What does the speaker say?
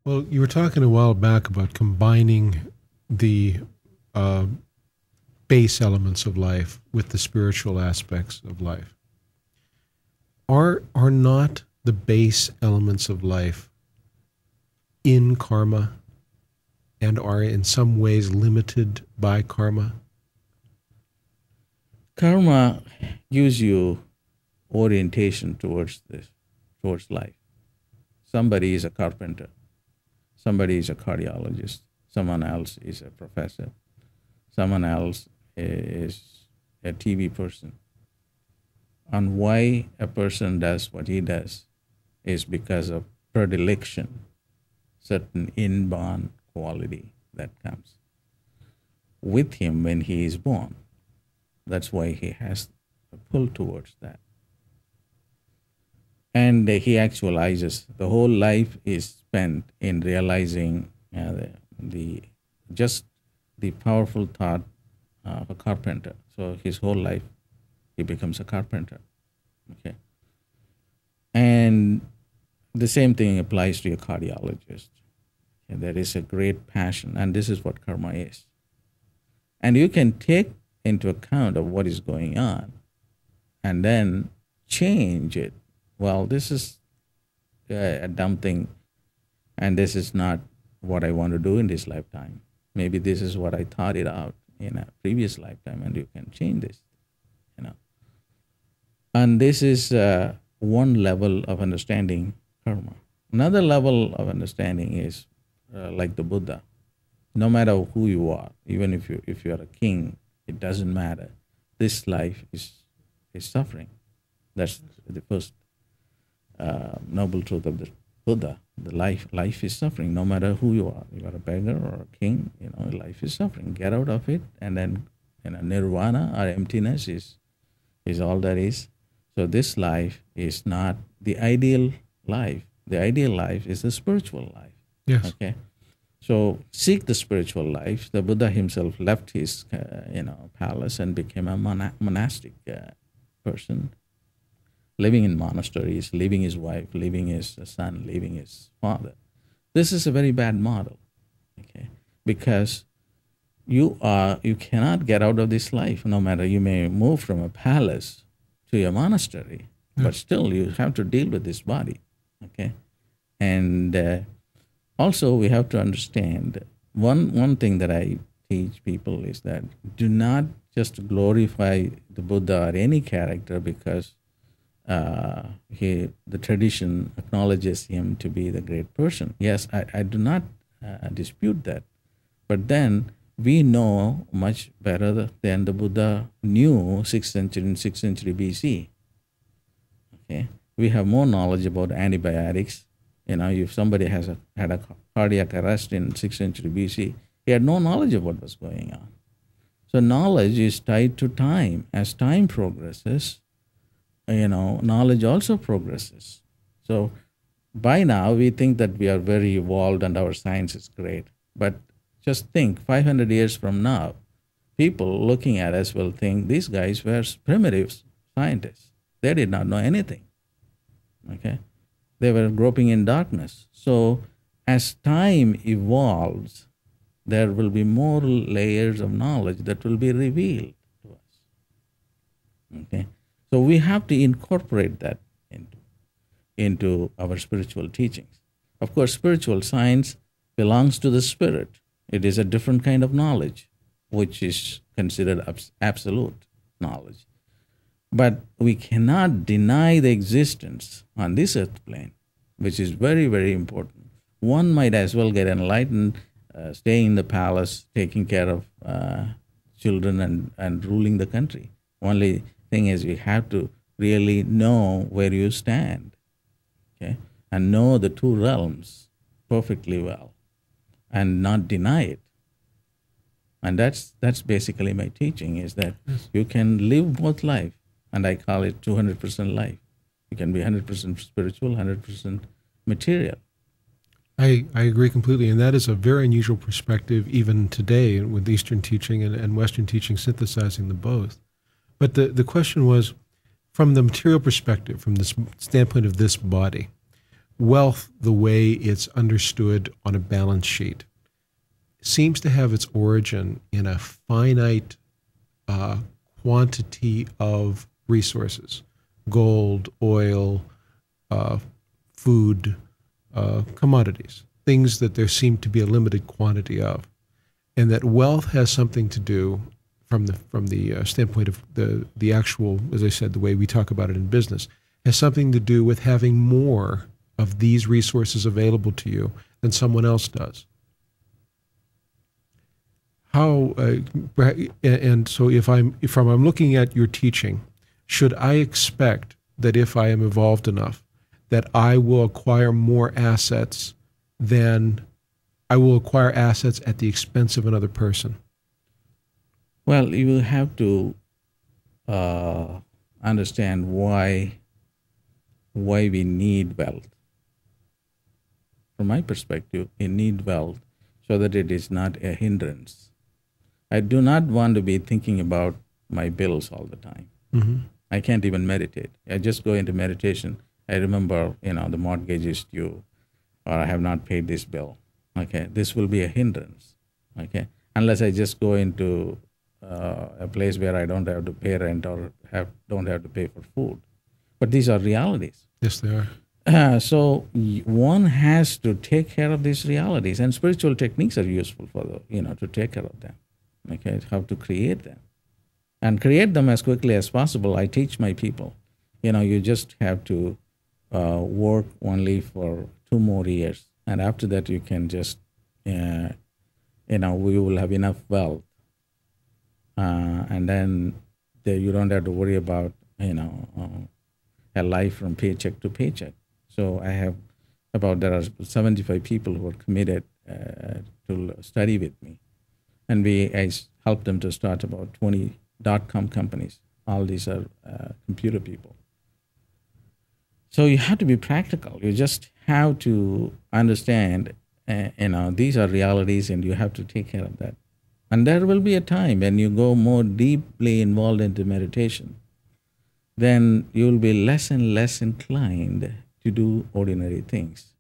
Well, you were talking a while back about combining the uh, base elements of life with the spiritual aspects of life. Are not the base elements of life in karma and are in some ways limited by karma? Karma gives you orientation towards this, towards life. Somebody is a carpenter, somebody is a cardiologist, someone else is a professor, someone else is a TV person. And why a person does what he does is because of predilection, certain inborn quality that comes with him when he is born. That's why he has a pull towards that. And he actualizes. The whole life is spent in realizing the just the powerful thought of a carpenter. So his whole life he becomes a carpenter. Okay, and the same thing applies to a cardiologist. And there is a great passion, and this is what karma is. And you can take into account of what is going on, and then change it. Well, this is a dumb thing, and this is not what I want to do in this lifetime. Maybe this is what I thought it out in a previous lifetime, and you can change this, you know. And this is one level of understanding karma. Another level of understanding is like the Buddha. No matter who you are, even if you are a king, it doesn't matter. This life is suffering. That's the first noble truth of the Buddha. The life is suffering. No matter who you are a beggar or a king. Life is suffering. Get out of it, and then nirvana or emptiness is all that is. So this life is not the ideal life. The ideal life is the spiritual life. Yes. Okay. So seek the spiritual life. The Buddha himself left his palace and became a monastic person, living in monasteries, leaving his wife, leaving his son, leaving his father. This is a very bad model, okay? Because you cannot get out of this life. No matter, you may move from a palace to a monastery, but still you have to deal with this body, okay? And also we have to understand one thing that I teach people is that do not just glorify the Buddha or any character because the tradition acknowledges him to be the great person. Yes, I do not dispute that. But then we know much better than the Buddha knew 6th century BC. Okay, we have more knowledge about antibiotics. If somebody had a cardiac arrest in 6th century BC, he had no knowledge of what was going on. So knowledge is tied to time. As time progresses, knowledge also progresses. So by now we think that we are very evolved and our science is great. But just think, 500 years from now, people looking at us will think these guys were primitive scientists. They did not know anything. Okay? They were groping in darkness. So as time evolves, there will be more layers of knowledge that will be revealed to us. Okay? So we have to incorporate that into our spiritual teachings. Of course, spiritual science belongs to the spirit. It is a different kind of knowledge, which is considered absolute knowledge. But we cannot deny the existence on this earth plane, which is very, very important. One might as well get enlightened, staying in the palace, taking care of children and ruling the country. Only thing is you have to really know where you stand, okay, and know the two realms perfectly well and not deny it. And that's basically my teaching, is that you can live both life, and I call it 200% life. You can be 100% spiritual, 100% material. I agree completely, and that is a very unusual perspective even today with Eastern teaching and Western teaching synthesizing the both. But the question was, from the material perspective, from the standpoint of this body, wealth, the way it's understood on a balance sheet, seems to have its origin in a finite quantity of resources: gold, oil, food, commodities, things that there seem to be a limited quantity of, and that wealth has something to do, from the standpoint of the actual, as I said, the way we talk about it in business, has something to do with having more of these resources available to you than someone else does. How and so if I'm looking at your teaching, should I expect that if I am evolved enough, that I will acquire more assets than I will acquire assets at the expense of another person? Well, you will have to understand why we need wealth. From my perspective, we need wealth so that it is not a hindrance. I do not want to be thinking about my bills all the time. Mm-hmm. I can't even meditate. I just go into meditation. I remember, the mortgage is due, or I have not paid this bill. Okay, this will be a hindrance. Okay, unless I just go into a place where I don't have to pay rent or don't have to pay for food. But these are realities. Yes, they are. So one has to take care of these realities, and spiritual techniques are useful for to take care of them. Okay, how to create them, and create them as quickly as possible. I teach my people, you just have to work only for 2 more years, and after that you can just, we will have enough wealth, and then you don't have to worry about a life from paycheck to paycheck. So I have there are 75 people who are committed to study with me. And I help them to start about 20 .com companies. All these are computer people. So you have to be practical. You just have to understand, these are realities and you have to take care of that. And there will be a time when you go more deeply involved into meditation, then you will be less and less inclined to do ordinary things.